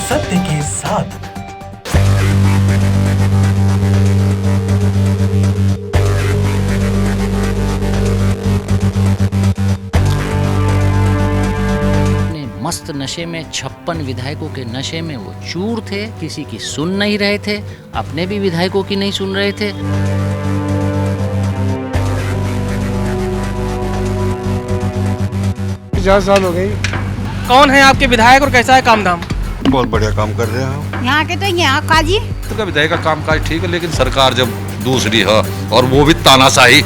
सत्य के साथ। मस्त नशे में 56 विधायकों के नशे में वो चूर थे, किसी की सुन नहीं रहे थे, अपने भी विधायकों की नहीं सुन रहे थे। 50 साल हो गई। कौन है आपके विधायक और कैसा है काम धाम? बहुत बढ़िया काम कर रहे हैं यहाँ के। तो यहाँ काजी का विधायक का कामकाज ठीक है, लेकिन सरकार जब दूसरी है और वो भी तानाशाही।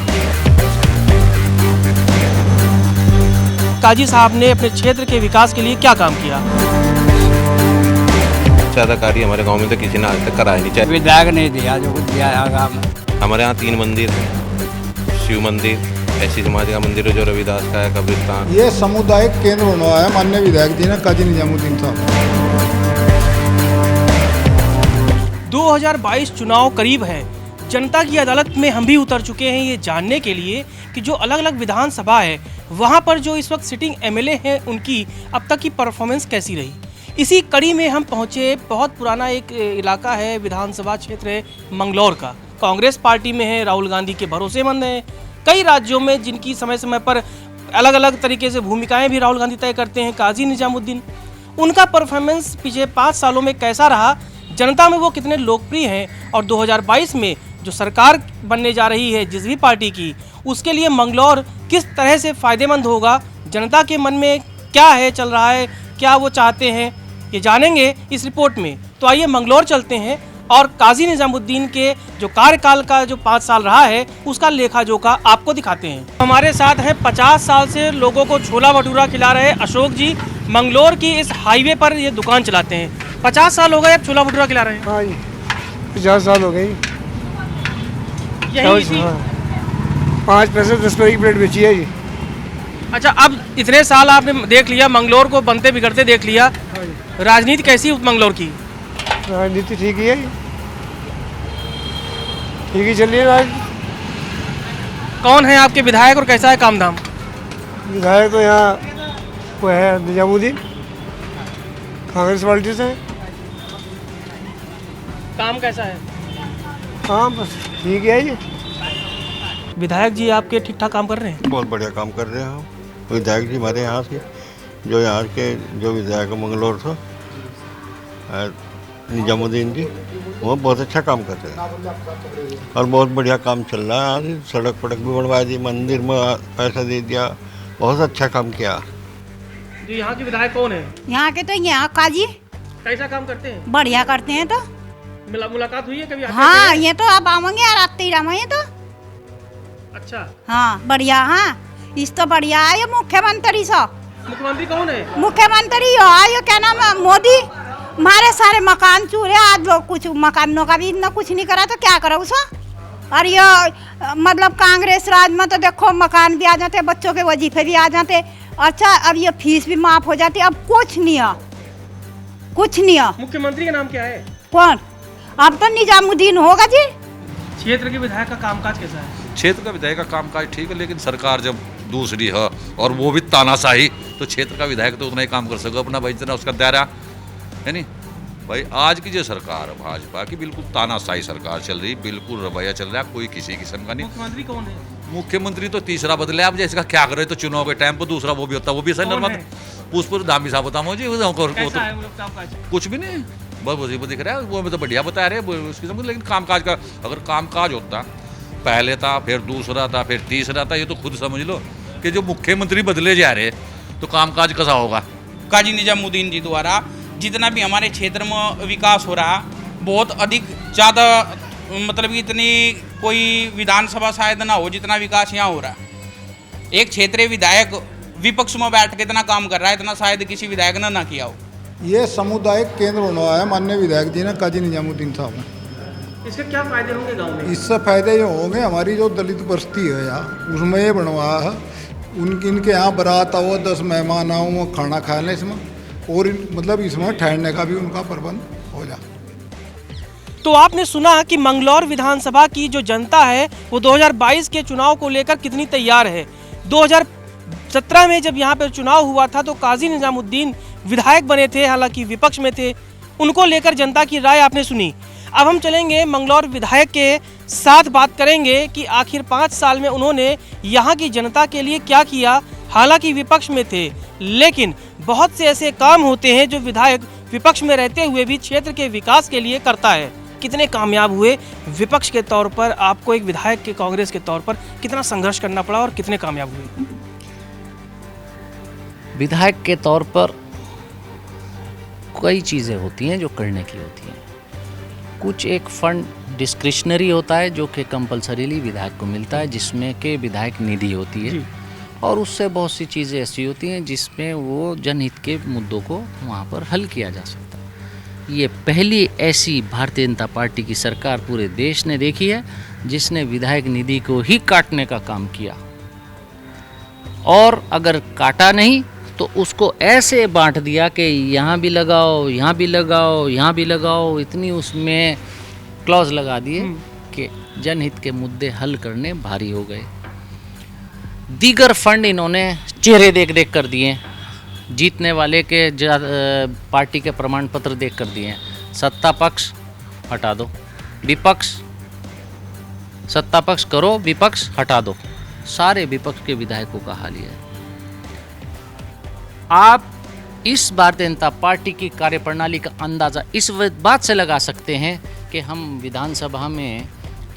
काजी साहब ने अपने क्षेत्र के विकास के लिए क्या काम किया? ज्यादा कार्य हमारे गांव में तो किसी ने आज तक कराया नहीं। चाहिए विधायक नहीं दिया जो कुछ दिया है। हमारे यहाँ 3 मंदिर हैं, शिव मंदिर, ऐसी समाज का मंदिर है जो रविदास का है, कब्रिस्तान। ये सामुदायिक केंद्र होना है। माननीय विधायक जी ने काजी निजामुद्दीन साहब। 2022 चुनाव करीब है। जनता की अदालत में हम भी उतर चुके हैं ये जानने के लिए कि जो अलग अलग विधानसभा है वहाँ पर जो इस वक्त सिटिंग एमएलए हैं उनकी अब तक की परफॉर्मेंस कैसी रही। इसी कड़ी में हम पहुँचे। बहुत पुराना एक इलाका है, विधानसभा क्षेत्र है मंगलौर का। कांग्रेस पार्टी में है, राहुल गांधी के भरोसेमंद हैं। कई राज्यों में जिनकी समय समय पर अलग अलग तरीके से भूमिकाएं भी राहुल गांधी तय करते हैं। काजी निजामुद्दीन, उनका परफॉर्मेंस पिछले 5 सालों में कैसा रहा, जनता में वो कितने लोकप्रिय हैं, और 2022 में जो सरकार बनने जा रही है जिस भी पार्टी की, उसके लिए मंगलौर किस तरह से फ़ायदेमंद होगा, जनता के मन में क्या है चल रहा है, क्या वो चाहते हैं, ये जानेंगे इस रिपोर्ट में। तो आइए मंगलौर चलते हैं और काजी निजामुद्दीन के जो कार्यकाल का जो 5 साल रहा है उसका लेखा जोखा आपको दिखाते हैं। हमारे साथ हैं 50 साल से लोगों को छोला भटूरा खिला रहे अशोक जी। मंगलौर की इस हाईवे पर ये दुकान चलाते हैं। 50 साल हो गए आप छोला भटूरा खिला रहे हैं? हाँ जी, 50 साल हो गई। यही इसी? 5 पैसे 10 रुपए की प्लेट बेची है जी। अच्छा, अब इतने साल आपने देख लिया, मंगलौर को बनते बिगड़ते देख लिया, राजनीति कैसी मंगलौर की? राजनीति ठीक ही है, ठीक ही चल रही है राजनीति। कौन है आपके विधायक और कैसा है काम धाम? विधायक तो यहाँ वो है निजामुद्दीन, कांग्रेस पार्टी से। काम कैसा है? हाँ बस ठीक है जी। विधायक जी आपके ठीक ठाक काम कर रहे हैं? बहुत बढ़िया काम कर रहे हैं विधायक जी हमारे यहाँ से। जो यहाँ के जो विधायक मंगलौर था निजामुद्दीन जी, वो बहुत अच्छा काम कर रहे हैं और बहुत बढ़िया काम चल रहा है। सड़क पड़क भी बनवा दी, मंदिर में पैसा दे दिया, बहुत अच्छा काम किया। जो यहाँ के विधायक कौन है? यहाँ के। तो यहाँ काजी कैसा काम करते हैं? बढ़िया करते हैं। तो मुलाकात हुई है कभी? हाँ, ये तो अब आवेंगे यार, आते ही रहे तो। अच्छा, हाँ बढ़िया। हाँ इस तो बढ़िया है। ये मुख्यमंत्री सा। मुख्यमंत्री कौन है? मुख्यमंत्री हो आयो, क्या नाम है, मोदी। हमारे सारे मकान चूरे, आज लोग कुछ मकानों का भी इतना कुछ नहीं करा तो क्या करो उसो। और ये मतलब कांग्रेस राज में तो देखो मकान भी आ जाते, बच्चों के वजीफे भी आ जाते। अच्छा, अब ये फीस भी माफ हो जाती। अब कुछ नहीं है, कुछ नहीं है। मुख्यमंत्री का नाम क्या है? कौन? अब तो निजामुद्दीन होगा जी। क्षेत्र के विधायक का कामकाज कैसा है? क्षेत्र का विधायक का कामकाज ठीक है, लेकिन सरकार जब दूसरी है और वो भी तानाशाही, तो क्षेत्र का विधायक तो उतना ही काम कर सके अपना भाई, जितना उसका दायरा है नहीं भाई। आज की जो सरकार है भाजपा की, बिल्कुल तानाशाही सरकार चल रही, बिल्कुल रवैया चल रहा है, कोई किसी किस्म का नहीं। मुख्यमंत्री कौन है? मुख्यमंत्री तो तीसरा बदले। आप जैसे का क्या करे, तो चुनाव के टाइम पर दूसरा वो भी होता है, वो भी ऐसा नॉर्मल। उस पर दामी साहब बताओ जी, कुछ भी नहीं, बस वही वो दिख रहा है। वो तो बढ़िया बता रहे हैं उसकी समझ। लेकिन कामकाज का अगर कामकाज होता, पहले था, फिर दूसरा था, फिर तीसरा था, ये तो खुद समझ लो कि जो मुख्यमंत्री बदले जा रहे तो कामकाज कैसा होगा। काजी निजामुद्दीन जी द्वारा जितना भी हमारे क्षेत्र में विकास हो रहा, बहुत अधिक ज़्यादा, मतलब इतनी कोई विधानसभा शायद ना हो जितना विकास यहाँ हो रहा। एक क्षेत्रीय विधायक विपक्ष में बैठ के इतना काम कर रहा है, इतना शायद किसी विधायक ने ना किया हो। ये सामुदायिक केंद्र होना है। माननीय विधायक जी ने काजी निजामुद्दीन साहब ने। इसके क्या फायदे होंगे गांव में? इससे फायदे ये होंगे, हमारी जो दलित बस्ती है यहाँ, उसमें ये बनवाया है। इनके यहाँ बारात आओ, 10 मेहमान आओ, वो खाना खा लें इसमें, और मतलब इसमें ठहरने का भी उनका प्रबंध हो जाए। तो आपने सुना कि मंगलौर विधानसभा की जो जनता है वो 2022 के चुनाव को लेकर कितनी तैयार है। 2017 में जब यहाँ पर चुनाव हुआ था तो काजी निजामुद्दीन विधायक बने थे, हालांकि विपक्ष में थे। उनको लेकर जनता की राय आपने सुनी। अब हम चलेंगे मंगलौर विधायक के साथ बात करेंगे कि आखिर 5 साल में उन्होंने यहाँ की जनता के लिए क्या किया। हालांकि विपक्ष में थे, लेकिन बहुत से ऐसे काम होते हैं जो विधायक विपक्ष में रहते हुए भी क्षेत्र के विकास के लिए करता है। कितने कामयाब हुए विपक्ष के तौर पर, आपको एक विधायक के कांग्रेस के तौर पर कितना संघर्ष करना पड़ा और कितने कामयाब हुए? विधायक के तौर पर कई चीज़ें होती हैं जो करने की होती हैं। कुछ एक फंड डिस्क्रिशनरी होता है जो कि कंपलसरीली विधायक को मिलता है, जिसमें के विधायक निधि होती है, और उससे बहुत सी चीज़ें ऐसी होती हैं जिसमें वो जनहित के मुद्दों को वहाँ पर हल किया जा सकता है। ये पहली ऐसी भारतीय जनता पार्टी की सरकार पूरे देश ने देखी है जिसने विधायक निधि को ही काटने का काम किया, और अगर काटा नहीं तो उसको ऐसे बांट दिया कि यहाँ भी लगाओ, यहाँ भी लगाओ, यहाँ भी लगाओ, इतनी उसमें क्लॉज लगा दिए कि जनहित के मुद्दे हल करने भारी हो गए। दीगर फंड इन्होंने चेहरे देख देख कर दिए, जीतने वाले के पार्टी के प्रमाण पत्र देख कर दिए। सत्ता पक्ष हटा दो, विपक्ष, सत्ता पक्ष करो, विपक्ष हटा दो। सारे विपक्ष के विधायकों का हाल ये है। आप इस भारतीय जनता पार्टी की कार्यप्रणाली का अंदाज़ा इस बात से लगा सकते हैं कि हम विधानसभा में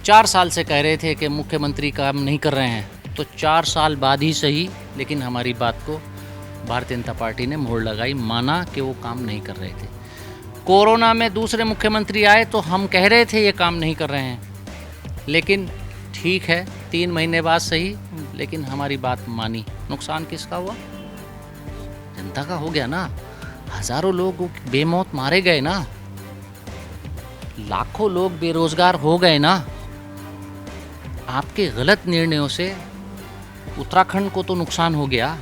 4 साल से कह रहे थे कि मुख्यमंत्री काम नहीं कर रहे हैं, तो 4 साल बाद ही सही, लेकिन हमारी बात को भारतीय जनता पार्टी ने मोहर लगाई, माना कि वो काम नहीं कर रहे थे। कोरोना में दूसरे मुख्यमंत्री आए तो हम कह रहे थे ये काम नहीं कर रहे हैं, लेकिन ठीक है 3 महीने बाद सही, लेकिन हमारी बात मानी। नुकसान किसका हुआ? जनता का हो गया ना। हजारों लोग बेमौत मारे गए ना, लाखों लोग बेरोजगार हो गए ना। आपके गलत निर्णयों से उत्तराखंड को तो नुकसान हो गया।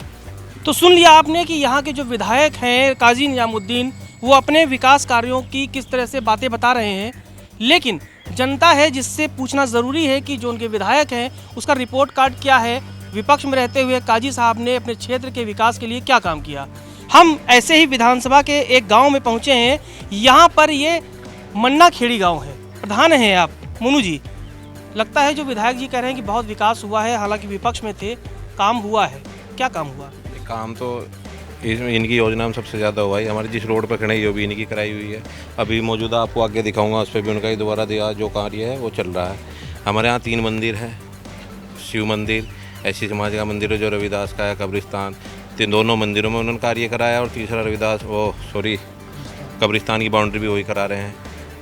तो सुन लिया आपने कि यहाँ के जो विधायक हैं काजी निजामुद्दीन, वो अपने विकास कार्यों की किस तरह से बातें बता रहे हैं, लेकिन जनता है जिससे पूछना ज़रूरी है कि जो उनके विधायक हैं उसका रिपोर्ट कार्ड क्या है। विपक्ष में रहते हुए काजी साहब ने अपने क्षेत्र के विकास के लिए क्या काम किया। हम ऐसे ही विधानसभा के एक गांव में पहुंचे हैं। यहाँ पर ये मन्ना खेड़ी गांव है। प्रधान हैं आप मोनू जी, लगता है जो विधायक जी कह रहे हैं कि बहुत विकास हुआ है, हालांकि विपक्ष में थे, काम हुआ है, क्या काम हुआ? काम तो इनकी योजना में सबसे ज़्यादा हुआ है। हमारी जिस रोड पर खड़ी है वो भी इनकी कराई हुई है। अभी मौजूदा आपको आगे दिखाऊंगा, उस पर भी उनका ही दोबारा दिया जो कार्य है वो चल रहा है। हमारे यहाँ 3 मंदिर हैं, शिव मंदिर, ऐसी समाज का मंदिर है जो रविदास का है, कब्रिस्तान, दोनों मंदिरों में उन्होंने कार्य कराया, और तीसरा रविदास कब्रिस्तान की बाउंड्री भी वही करा रहे हैं।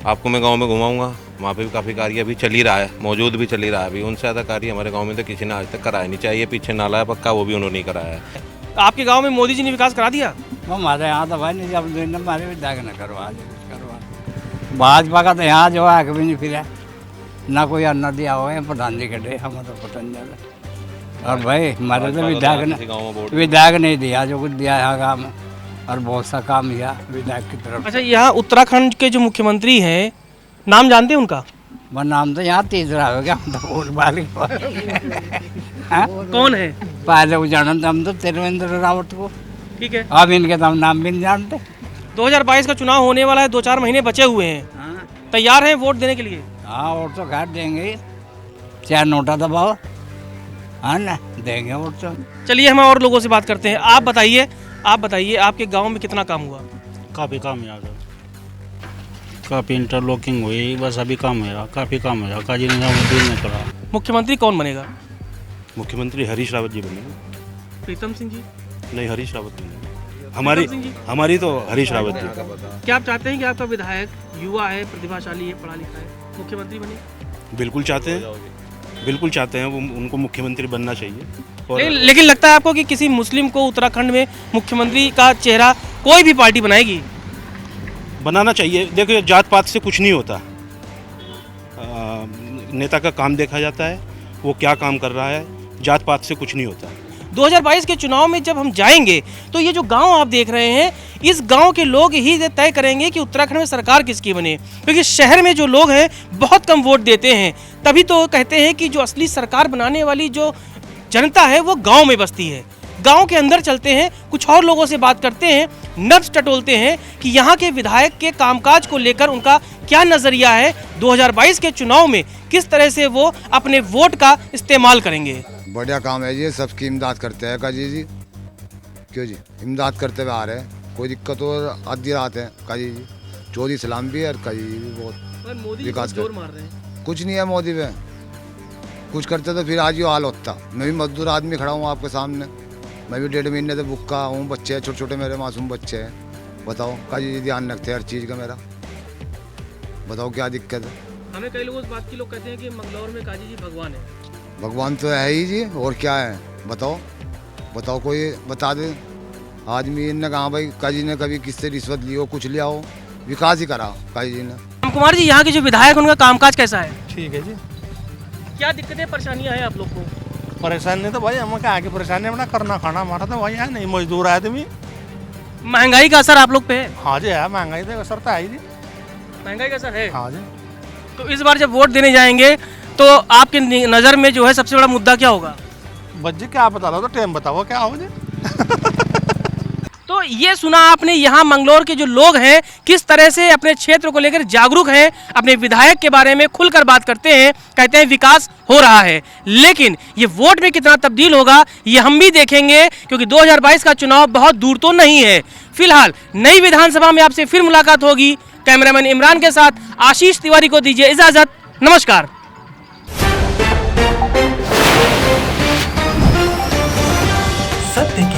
आपको मैं गांव में घुमाऊंगा, वहाँ पे भी काफ़ी कार्य अभी चल ही रहा है, मौजूद भी चल ही रहा है। अभी उनसे ज़्यादा कार्य हमारे गांव में तो किसी ने आज तक कराया नहीं। चाहिए पीछे नाला है पक्का, वो भी उन्होंने नहीं कराया है। आपके गांव में मोदी जी ने विकास करा दिया? हमारे यहाँ तो भाई नहीं, अब हमारे विधायक न करवा भाजपा का तो यहाँ जो है कभी नहीं फिरा ना, कोई अन्ना दिया हुआ है प्रधान जी के, हम तो पसंद ज़्यादा। और भाई हमारे तो विधायक नहीं दिया जो कुछ दिया है गाँव में, और बहुत सा काम किया विधायक की तरफ। अच्छा, यहाँ उत्तराखंड के जो मुख्यमंत्री हैं, नाम जानते हैं उनका? वह नाम तो यहाँ तीसरा हो गया, हम तो कौन है? पहले वो जानते हम तो त्रिवेंद्र रावत को, ठीक है। अब इनके तो हम नाम भी नहीं जानते। 2022 का चुनाव होने वाला है, 2-4 महीने बचे हुए हैं, तैयार हैं वोट देने के लिए? हाँ, वोट तो खैर देंगे, चाहे नोटा दबाओ, हाँ ना, देंगे वोट तो। चलिए हम और लोगों से बात करते हैं। आप बताइए आपके गांव में कितना काम हुआ? काफ़ी काम याद है, काफ़ी इंटरलॉकिंग हुई, बस अभी काम हुआ, काफ़ी काम हुआ। काजी निजामुद्दीन ने करा। मुख्यमंत्री कौन बनेगा? मुख्यमंत्री हरीश रावत जी बनेंगे। प्रीतम सिंह जी? नहीं, हरीश रावत बनेंगे। हमारी तो हरीश रावत जी। क्या आप चाहते हैं कि आपका विधायक युवा है, प्रतिभाशाली है, पढ़ा लिखा है, मुख्यमंत्री बने? बिल्कुल चाहते हैं, वो उनको मुख्यमंत्री बनना चाहिए। लेकिन लगता है आपको कि किसी मुस्लिम को उत्तराखंड में मुख्यमंत्री का चेहरा कोई भी पार्टी बनाएगी? बनाना चाहिए। देखिए, जात पात से कुछ नहीं होता, नेता का काम देखा जाता है, वो क्या काम कर रहा है, जात पात से कुछ नहीं होता। 2022 के चुनाव में जब हम जाएंगे तो ये जो गांव आप देख रहे हैं, इस गांव के लोग ही तय करेंगे कि उत्तराखंड में सरकार किसकी बने, क्योंकि शहर में जो लोग हैं बहुत कम वोट देते हैं। तभी तो कहते हैं कि जो असली सरकार बनाने वाली जो जनता है वो गांव में बसती है। गांव के अंदर चलते हैं, कुछ और लोगों से बात करते हैं, नब्ज टटोलते हैं कि यहाँ के विधायक के कामकाज को लेकर उनका क्या नजरिया है, 2022 के चुनाव में किस तरह से वो अपने वोट का इस्तेमाल करेंगे। बढ़िया काम है जी, सबकी इमदाद करते हैं काजी जी। क्यों जी, इमदाद करते हुए आ रहे हैं, कोई दिक्कत हो आधी रात है काजी जी। चौधरी सलाम भी है और काजी जी भी बहुत विकास कर मार रहे हैं। कुछ नहीं है मोदी पे, कुछ करते तो फिर आज ये हाल होता। मैं भी मजदूर आदमी खड़ा हूँ आपके सामने, मैं भी 1.5 महीने से भूखा हूँ, बच्चे हैं छोटे छोटे, मेरे मासूम बच्चे हैं। बताओ काजी जी, ध्यान रखते हैं हर चीज़ का मेरा, बताओ क्या दिक्कत है। हमें कई लोगों से बात की, लोग कहते हैं कि मंगलौर में काजी जी भगवान है। भगवान तो है ही जी, और क्या है बताओ, बताओ कोई बता दे। आदमी ने कहा भाई काजी ने कभी किससे रिश्वत ली हो, कुछ लिया हो, विकास ही करा काजी जी ने। राम कुमार जी, यहाँ के जो विधायक उनका कामकाज कैसा है? ठीक है जी। क्या दिक्कतें परेशानियां हैं आप लोग को? परेशानी तो भाई हमें क्या की परेशानी, अपना करना खाना हमारा तो भाई है नहीं, मजदूर आदमी। महंगाई का असर आप लोग पे है? हाँ जी है, महंगाई तो असर तो है जी। महंगाई का असर है? हाँ जी। तो इस बार जब वोट देने जाएंगे तो आपके नज़र में जो है सबसे बड़ा मुद्दा क्या होगा? बस जी क्या बता रहा हो, तो टाइम बताओ क्या हो जी। तो ये सुना आपने, यहाँ मंगलौर के जो लोग हैं किस तरह से अपने क्षेत्र को लेकर जागरूक हैं, अपने विधायक के बारे में खुलकर बात करते हैं, कहते हैं विकास हो रहा है। लेकिन ये वोट में कितना तब्दील होगा ये हम भी देखेंगे, क्योंकि 2022 का चुनाव बहुत दूर तो नहीं है। फिलहाल नई विधानसभा में आपसे फिर मुलाकात होगी। कैमरामैन इमरान के साथ आशीष तिवारी को दीजिए इजाजत। नमस्कार। सत्य